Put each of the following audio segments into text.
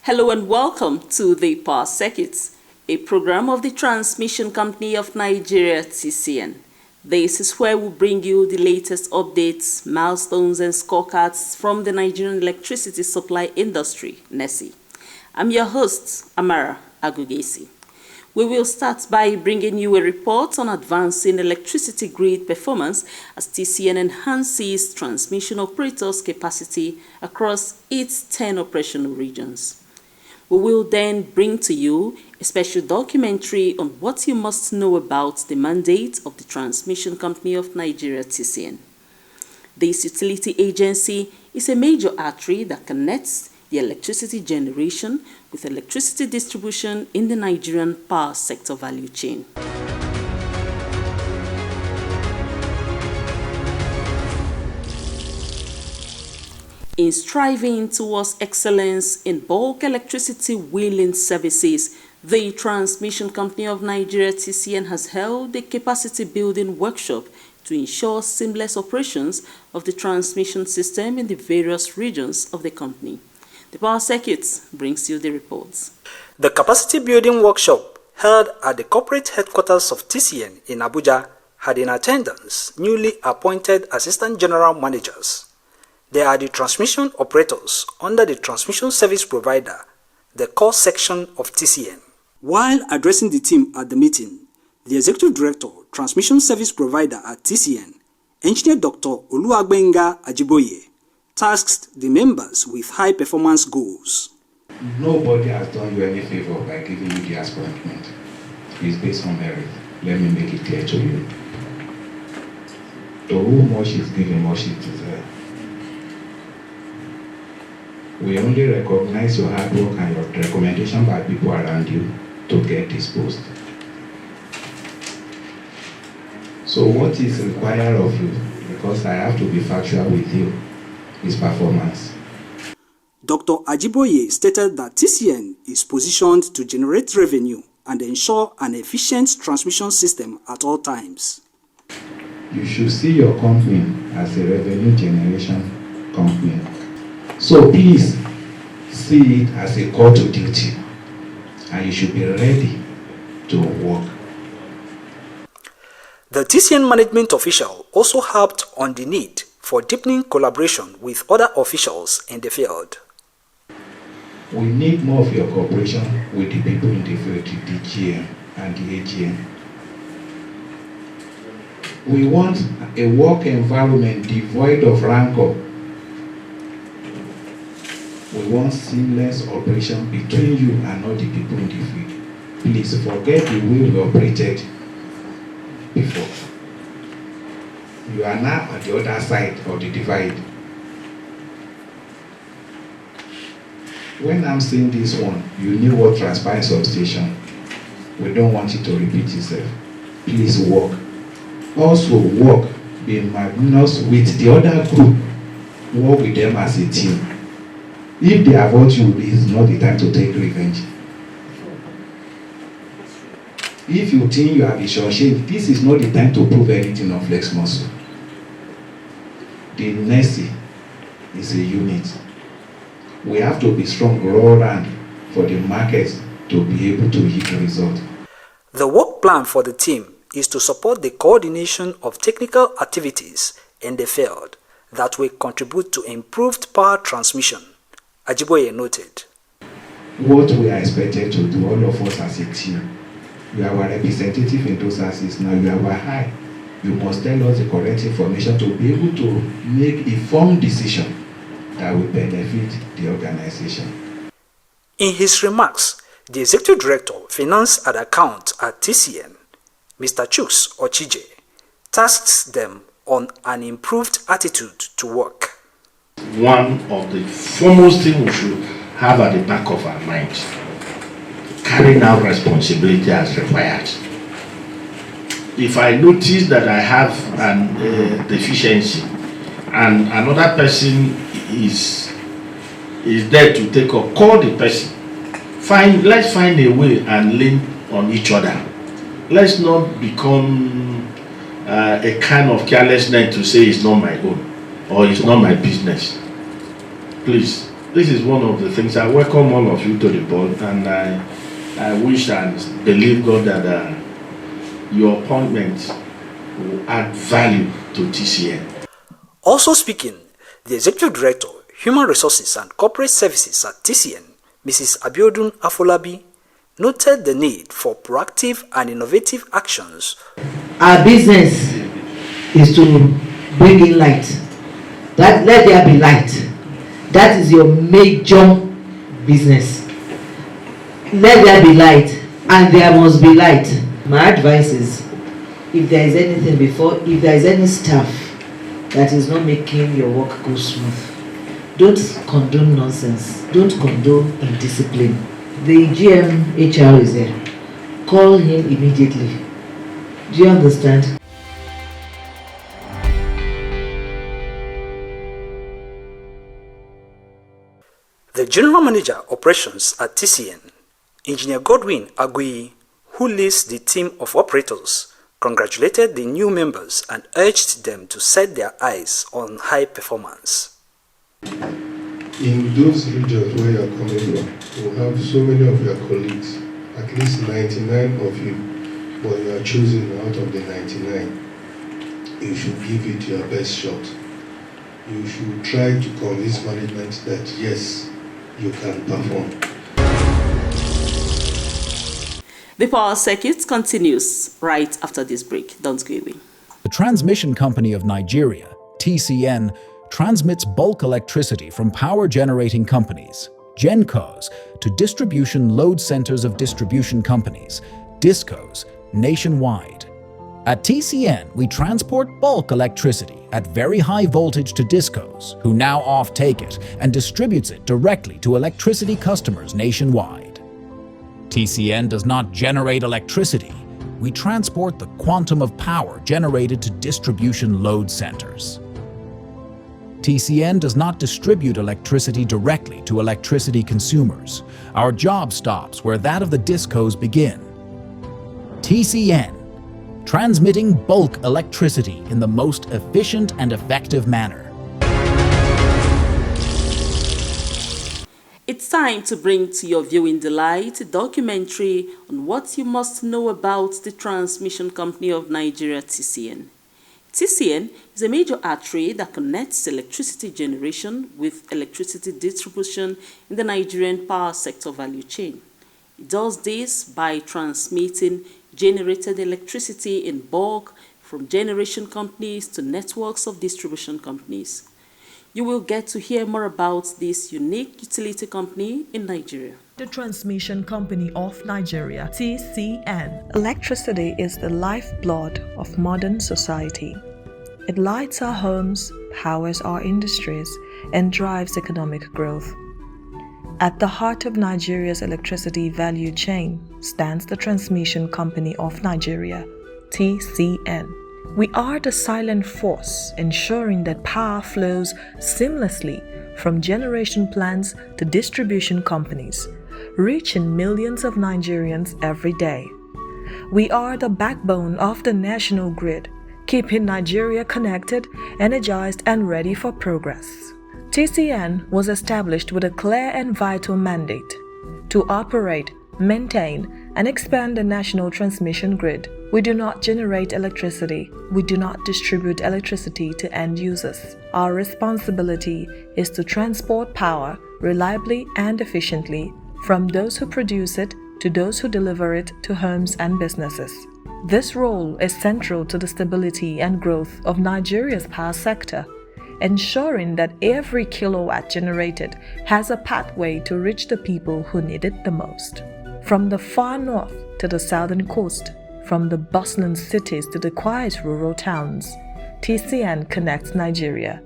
Hello and welcome to the Power Circuits, a program of the Transmission Company of Nigeria, TCN. This is where we bring you the latest updates, milestones and scorecards from the Nigerian electricity supply industry, NESI. I'm your host, Amara Agugesi. We will start by bringing you a report on advancing electricity grid performance as TCN enhances transmission operators' capacity across its 10 operational regions. We will then bring to you a special documentary on what you must know about the mandate of the Transmission Company of Nigeria, TCN. This utility agency is a major artery that connects the electricity generation with electricity distribution in the Nigerian power sector value chain. In striving towards excellence in bulk electricity wheeling services, the Transmission Company of Nigeria, TCN, has held a capacity building workshop to ensure seamless operations of the transmission system in the various regions of the company. The Power Circuits brings you the reports. The capacity building workshop held at the corporate headquarters of TCN in Abuja had in attendance newly appointed assistant general managers. They are the transmission operators under the transmission service provider, the core section of TCN. While addressing the team at the meeting, the executive director, transmission service provider at TCN, Engineer Dr. Oluwagbenga Ajiboye, tasked the members with high performance goals. Nobody has done you any favor by giving you the appointment. It's based on merit. Let me make it clear to you. To whom much is given, much is deserved. We only recognize your hard work and your recommendation by people around you to get this post. So what is required of you, because I have to be factual with you, is performance. Dr. Ajiboye stated that TCN is positioned to generate revenue and ensure an efficient transmission system at all times. You should see your company as a revenue generation company. So please see it as a call to duty, and you should be ready to work. The TCN management official also harped on the need for deepening collaboration with other officials in the field. We need more of your cooperation with the people in the field, the DGM and the AGM. We want a work environment devoid of rancor. We want seamless operation between you and all the people in the field. Please forget the way we operated before. You are now on the other side of the divide. When I'm saying this one, you knew what transpired substation. We don't want it to repeat itself. Please work. Also work, be magnanimous with the other group. Work with them as a team. If they avoid you, this is not the time to take revenge. If you think you have a short shave, this is not the time to prove anything on flex muscle. The NESI is a unit. We have to be strong all around for the market to be able to hit the result. The work plan for the team is to support the coordination of technical activities in the field that will contribute to improved power transmission, Ajiboye noted. What we are expected to do, all of us as a team, you are our representative in those assets now, you are our high. You must tell us the correct information to be able to make informed decision that will benefit the organization. In his remarks, the Executive Director, Finance and Account at TCN, Mr. Chuks Ochije, tasked them on an improved attitude to work. One of the foremost things we should have at the back of our minds, carrying out responsibility as required. If I notice that I have an deficiency and another person is there to take up, call the person. Let's find a way and lean on each other. Let's not become a kind of carelessness to say it's not my own or it's not my business. Please, this is one of the things. I welcome all of you to the board, and I wish and believe God that your appointment will add value to TCN. Also speaking, the Executive Director, Human Resources and Corporate Services at TCN, Mrs. Abiodun Afolabi, noted the need for proactive and innovative actions. Our business is to bring in light. Let there be light. That is your major business. Let there be light, and there must be light. My advice is, if there is anything if there is any staff that is not making your work go smooth, don't condone nonsense. Don't condone indiscipline. The GM HR is there. Call him immediately. Do you understand? The General Manager Operations at TCN, Engineer Godwin Agui, who leads the team of operators, congratulated the new members and urged them to set their eyes on high performance. In those regions where you are coming from, you have so many of your colleagues, at least 99 of you, but you are choosing out of the 99. You should give it your best shot. You should try to convince management that yes, you can perform. The Power Circuit continues right after this break. Don't go away. The Transmission Company of Nigeria, TCN, transmits bulk electricity from power generating companies, GenCos, to distribution load centers of distribution companies, DISCOs, nationwide. At TCN, we transport bulk electricity at very high voltage to DISCOs, who now off-take it and distributes it directly to electricity customers nationwide. TCN does not generate electricity. We transport the quantum of power generated to distribution load centers. TCN does not distribute electricity directly to electricity consumers. Our job stops where that of the DISCOs begin. TCN, transmitting bulk electricity in the most efficient and effective manner. It's time to bring to your viewing delight a documentary on what you must know about the Transmission Company of Nigeria, TCN. TCN is a major artery that connects electricity generation with electricity distribution in the Nigerian power sector value chain. It does this by transmitting generated electricity in bulk from generation companies to networks of distribution companies. You will get to hear more about this unique utility company in Nigeria. The Transmission Company of Nigeria, TCN. Electricity is the lifeblood of modern society. It lights our homes, powers our industries, and drives economic growth. At the heart of Nigeria's electricity value chain stands the Transmission Company of Nigeria, TCN. We are the silent force ensuring that power flows seamlessly from generation plants to distribution companies, reaching millions of Nigerians every day. We are the backbone of the national grid, keeping Nigeria connected, energized, and ready for progress. TCN was established with a clear and vital mandate to operate, maintain, and expand the national transmission grid. We do not generate electricity. We do not distribute electricity to end users. Our responsibility is to transport power reliably and efficiently from those who produce it to those who deliver it to homes and businesses. This role is central to the stability and growth of Nigeria's power sector, ensuring that every kilowatt generated has a pathway to reach the people who need it the most. From the far north to the southern coast, from the bustling cities to the quiet rural towns, TCN connects Nigeria.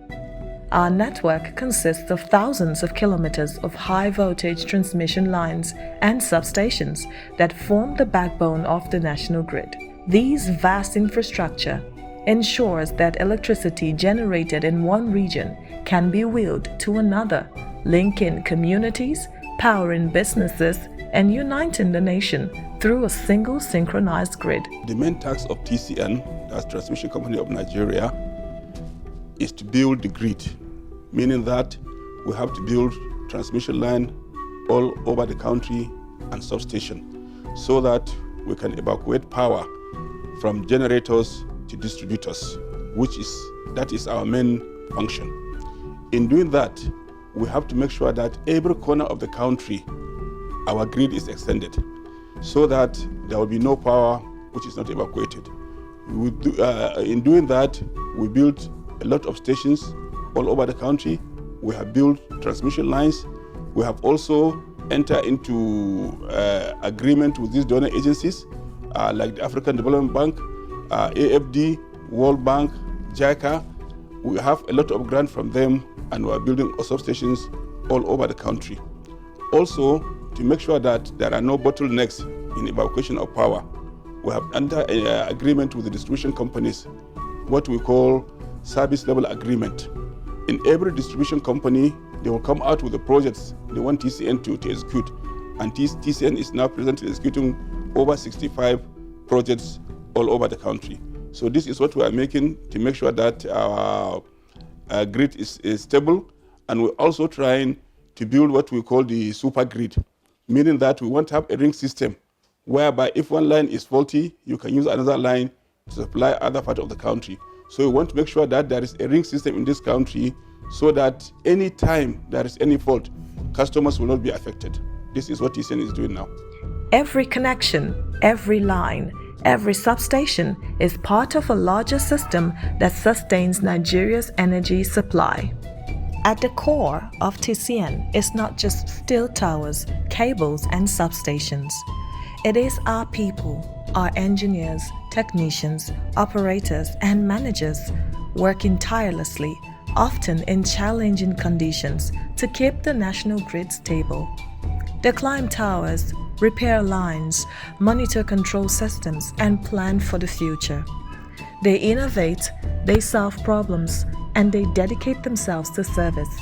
Our network consists of thousands of kilometers of high-voltage transmission lines and substations that form the backbone of the national grid. These vast infrastructure ensures that electricity generated in one region can be wheeled to another, linking communities, powering businesses, and uniting the nation through a single synchronized grid. The main task of TCN, that's Transmission Company of Nigeria, is to build the grid, meaning that we have to build transmission line all over the country and substation so that we can evacuate power from generators to distributors, that is our main function. In doing that, we have to make sure that every corner of the country, our grid is extended so that there will be no power which is not evacuated. In doing that, we built a lot of stations all over the country. We have built transmission lines. We have also entered into agreement with these donor agencies like the African Development Bank, AFD, World Bank, JICA. We have a lot of grant from them, and we are building substations all over the country. Also, to make sure that there are no bottlenecks in evacuation of power, we have entered an agreement with the distribution companies, what we call service level agreement. In every distribution company, they will come out with the projects they want TCN to execute. And TCN is now presently executing over 65 projects all over the country. So this is what we are making to make sure that our grid is stable. And we're also trying to build what we call the super grid, meaning that we want to have a ring system whereby if one line is faulty, you can use another line to supply other part of the country. So we want to make sure that there is a ring system in this country so that any time there is any fault, customers will not be affected. This is what TCN is doing now. Every connection, every line, every substation is part of a larger system that sustains Nigeria's energy supply. At the core of TCN is not just steel towers, cables, and substations. It is our people, our engineers, technicians, operators, and managers working tirelessly, often in challenging conditions, to keep the national grid stable. They climb towers, repair lines, monitor control systems, and plan for the future. They innovate, they solve problems, and they dedicate themselves to service.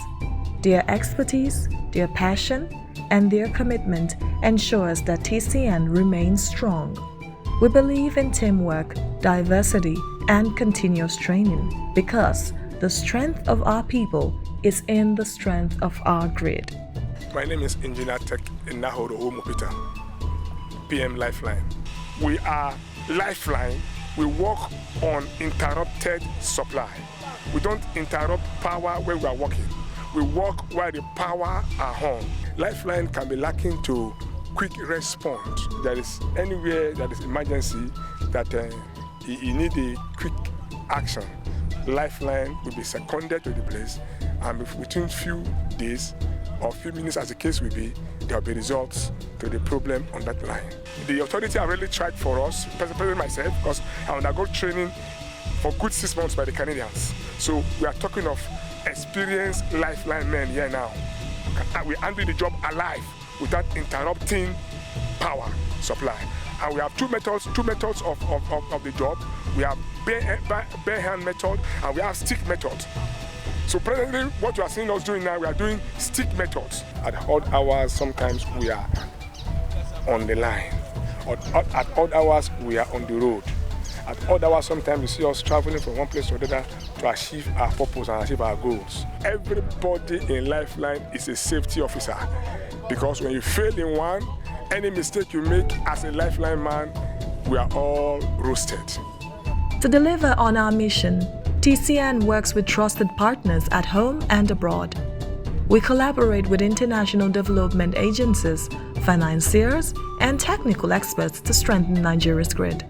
Their expertise, their passion, and their commitment ensures that TCN remains strong. We believe in teamwork, diversity, and continuous training because the strength of our people is in the strength of our grid. My name is Engineer Tech Nahoro Omopita, PM Lifeline. We are Lifeline. We work on interrupted supply. We don't interrupt power when we are working. We work while the power are on. Lifeline can be lacking to quick response. There is anywhere there is emergency that you need a quick action. Lifeline will be seconded to the place, and within few days or few minutes, as the case will be, there will be results to the problem on that line. The authority have really tried for us, especially myself, because I undergo training for good 6 months by the Canadians. So we are talking of experienced Lifeline men here now. We handle the job alive without interrupting power supply. And we have two methods of the job. We have bare hand method and we have stick method. So presently, what you are seeing us doing now, we are doing stick methods. At odd hours, sometimes we are on the line. At odd hours, we are on the road. At odd hours, sometimes you see us traveling from one place to another to achieve our purpose and achieve our goals. Everybody in Lifeline is a safety officer, because when you fail in one, any mistake you make as a Lifeline man, we are all roasted. To deliver on our mission, TCN works with trusted partners at home and abroad. We collaborate with international development agencies, financiers, and technical experts to strengthen Nigeria's grid.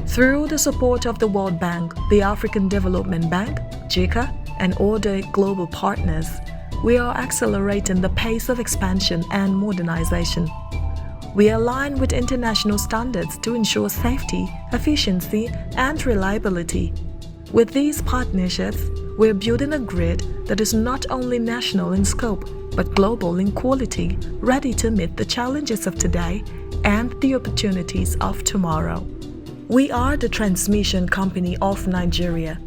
Through the support of the World Bank, the African Development Bank, JICA, and other global partners, we are accelerating the pace of expansion and modernization. We align with international standards to ensure safety, efficiency, and reliability. With these partnerships, we're building a grid that is not only national in scope, but global in quality, ready to meet the challenges of today and the opportunities of tomorrow. We are the transmission company of Nigeria.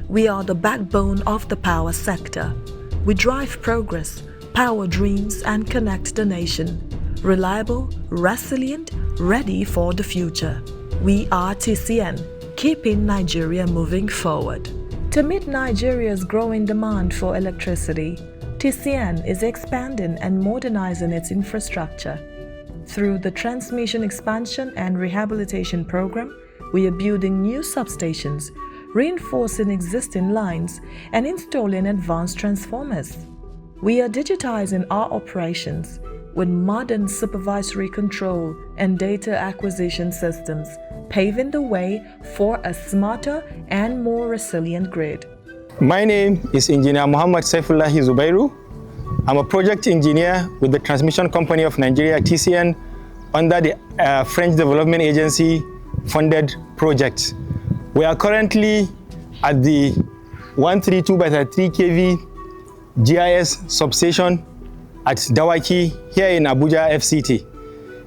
We are the backbone of the power sector. We drive progress, power dreams, and connect the nation. Reliable, resilient, ready for the future. We are TCN, keeping Nigeria moving forward. To meet Nigeria's growing demand for electricity, TCN is expanding and modernizing its infrastructure. Through the Transmission Expansion and Rehabilitation Program, we are building new substations, reinforcing existing lines, and installing advanced transformers. We are digitizing our operations with modern supervisory control and data acquisition systems, paving the way for a smarter and more resilient grid. My name is Engineer Muhammad Saifullahi Zubairu. I'm a project engineer with the Transmission Company of Nigeria, TCN, under the French Development Agency funded project. We are currently at the 132 by 33 kV GIS substation at Dawaki here in Abuja FCT.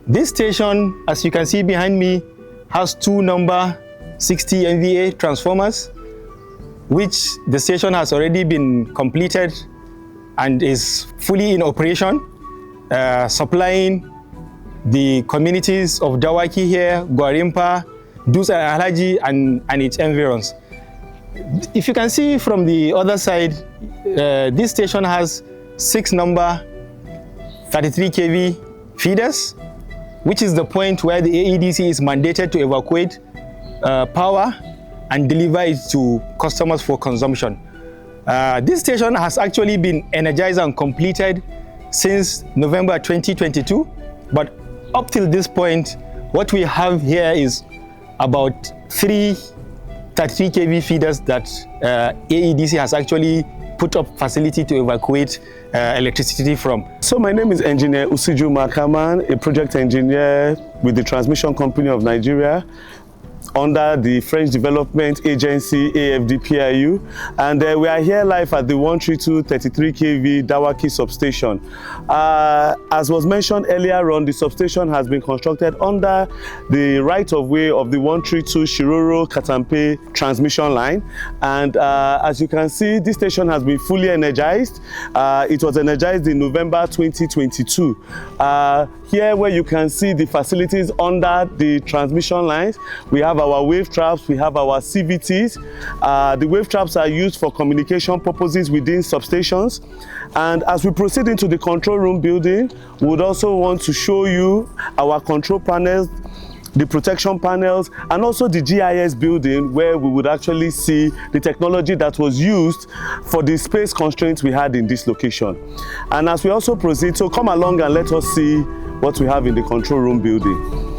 This station, as you can see behind me, has two number 60 MVA transformers, which the station has already been completed and is fully in operation, supplying the communities of Dawaki here, Gwarimpa, Dus and Alhaji and its environs. If you can see from the other side, this station has 6 number 33 kV feeders, which is the point where the AEDC is mandated to evacuate power and deliver it to customers for consumption. This station has actually been energized and completed since November 2022, but up till this point, what we have here is about 3 33 kV feeders that AEDC has actually put up facility to evacuate electricity from. So my name is Engineer Usiju Makaman, a project engineer with the Transmission Company of Nigeria under the French Development Agency, AFDPIU, and we are here live at the 132 33 kV Dawaki substation. As was mentioned earlier on, the substation has been constructed under the right-of-way of the 132 Shiroro Katampe transmission line, and as you can see, this station has been fully energized. It was energized in November 2022. Here where you can see the facilities under the transmission lines, we have our wave traps, we have our CVTs. The wave traps are used for communication purposes within substations. And as we proceed into the control room building, we would also want to show you our control panels, the protection panels, and also the GIS building, where we would actually see the technology that was used for the space constraints we had in this location. And as we also proceed, so come along and let us see what we have in the control room building.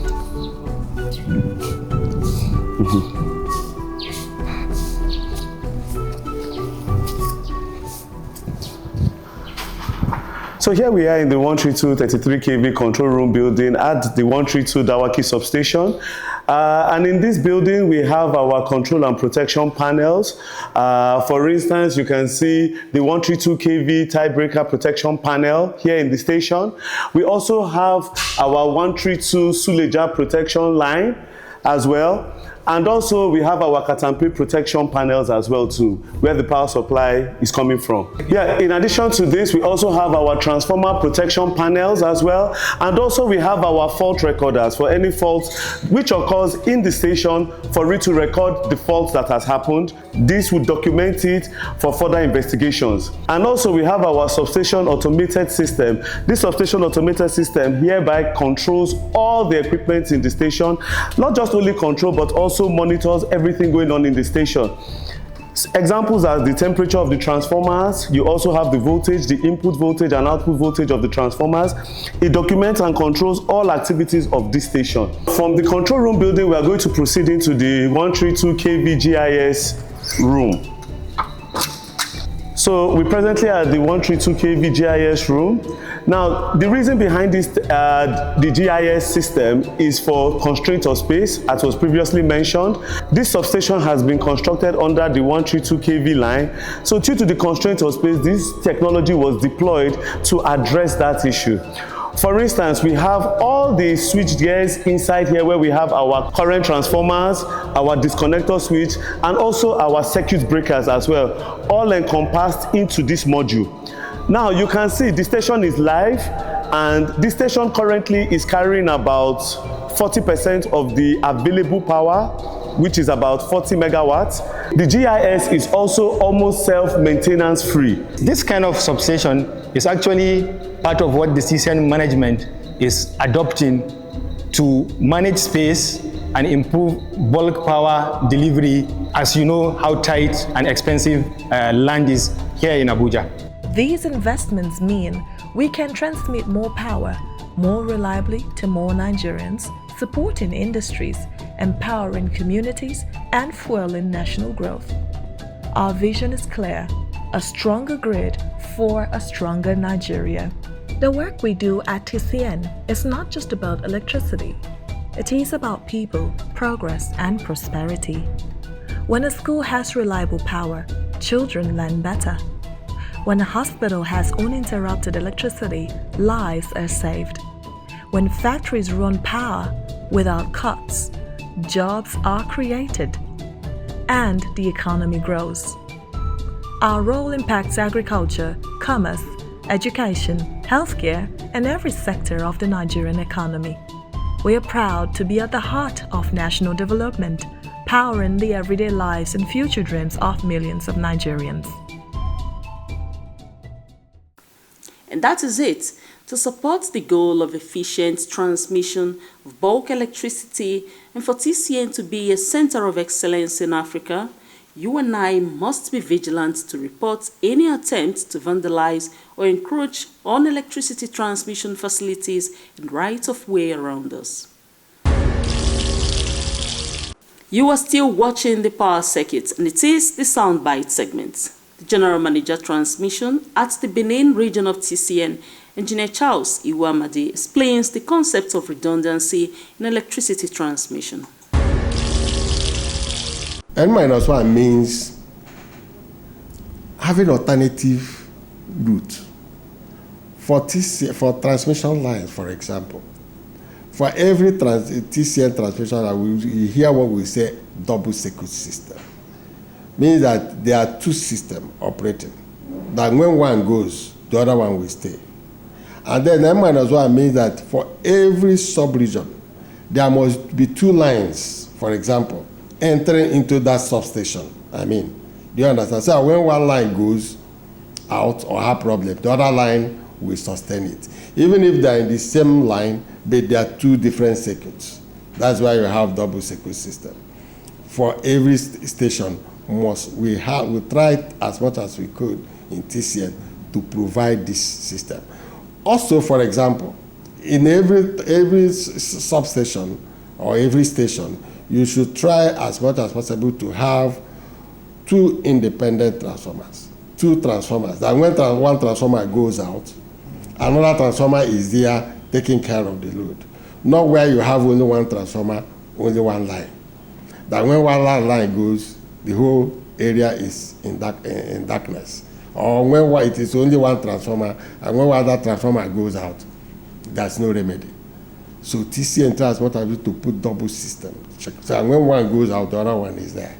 So here we are in the 132 33 kV control room building at the 132 Dawaki substation. And in this building, we have our control and protection panels. For instance, you can see the 132 kV tiebreaker protection panel here in the station. We also have our 132 Suleja protection line as well. And also we have our Katampe protection panels as well too, where the power supply is coming from. Yeah, in addition to this, we also have our transformer protection panels as well. And also we have our fault recorders for any faults which occurs in the station, for it to record the faults that has happened. This would document it for further investigations. And also we have our substation automated system. This substation automated system hereby controls all the equipment in the station, not just only control, but also monitors everything going on in the station. Examples are the temperature of the transformers. You also have the voltage, the input voltage and output voltage of the transformers. It documents and controls all activities of this station. From the control room building, we are going to proceed into the 132 kV GIS room. So we presently are at the 132 kV GIS room. Now, the reason behind this, the GIS system is for constraint of space, as was previously mentioned. This substation has been constructed under the 132 kV line. So due to the constraint of space, this technology was deployed to address that issue. For instance, we have all the switch gears inside here, where we have our current transformers, our disconnector switch, and also our circuit breakers as well, all encompassed into this module. Now you can see the station is live, and this station currently is carrying about 40% of the available power, which is about 40 megawatts. The GIS is also almost self-maintenance free. This kind of substation is actually part of what the TCN management is adopting to manage space and improve bulk power delivery, as you know how tight and expensive land is here in Abuja. These investments mean we can transmit more power more reliably to more Nigerians, supporting industries, empowering communities, and fueling national growth. Our vision is clear: a stronger grid for a stronger Nigeria. The work we do at TCN is not just about electricity. It is about people, progress, and prosperity. When a school has reliable power, children learn better. When a hospital has uninterrupted electricity, lives are saved. When factories run power without cuts, jobs are created, and the economy grows. Our role impacts agriculture, commerce, education, healthcare, and every sector of the Nigerian economy. We are proud to be at the heart of national development, powering the everyday lives and future dreams of millions of Nigerians. And that is it. To support the goal of efficient transmission of bulk electricity and for TCN to be a center of excellence in Africa, you and I must be vigilant to report any attempt to vandalize or encroach on electricity transmission facilities and right-of-way around us. You are still watching the Power Circuit, and it is the Soundbite segment. The General Manager Transmission at the Benin region of TCN, Engineer Charles Iwamadi, explains the concept of redundancy in electricity transmission. N-1 means having alternative route for transmission lines, for example. For every TCN transmission line, we hear what we say double circuit system. Means that there are two systems operating. That when one goes, the other one will stay. And then N-1 means that for every sub-region, there must be two lines, for example, entering into that substation. Do you understand? So when one line goes out or have problem, the other line will sustain it. Even if they're in the same line, but they are two different circuits. That's why you have double circuit system. For every station, we tried as much as we could in TCN to provide this system. Also, for example, in every substation or every station, you should try as much as possible to have two independent transformers, two transformers. That when one transformer goes out, another transformer is there taking care of the load. Not where you have only one transformer, only one line. That when one line goes, the whole area is in darkness. Or when it is only one transformer, and when other transformer goes out, there's no remedy. So TCN tries what I do to put double system. So when one goes out, the other one is there.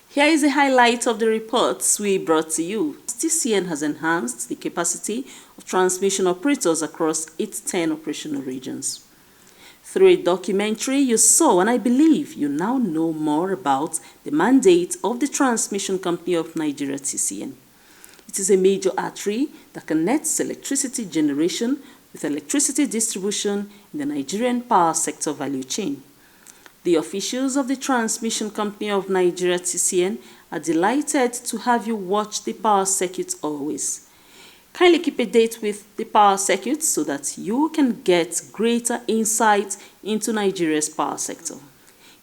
Here is a highlight of the reports we brought to you. TCN has enhanced the capacity of transmission operators across its 10 operational regions. Through a documentary you saw, and I believe you now know more about the mandate of the Transmission Company of Nigeria, TCN. It is a major artery that connects electricity generation with electricity distribution in the Nigerian power sector value chain. The officials of the Transmission Company of Nigeria, TCN, are delighted to have you watch the Power Circuit always. Kindly keep a date with the Power Circuit so that you can get greater insight into Nigeria's power sector.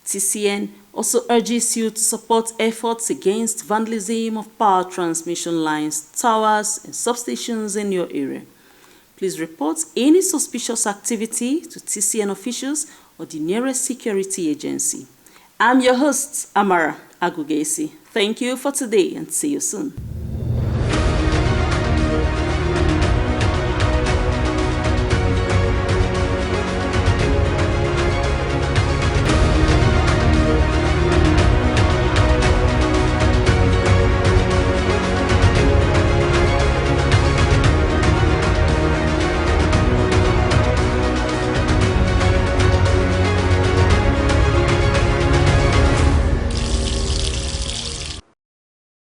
TCN also urges you to support efforts against vandalism of power transmission lines, towers, and substations in your area. Please report any suspicious activity to TCN officials or the nearest security agency. I'm your host, Amara Agugesi. Thank you for today and see you soon.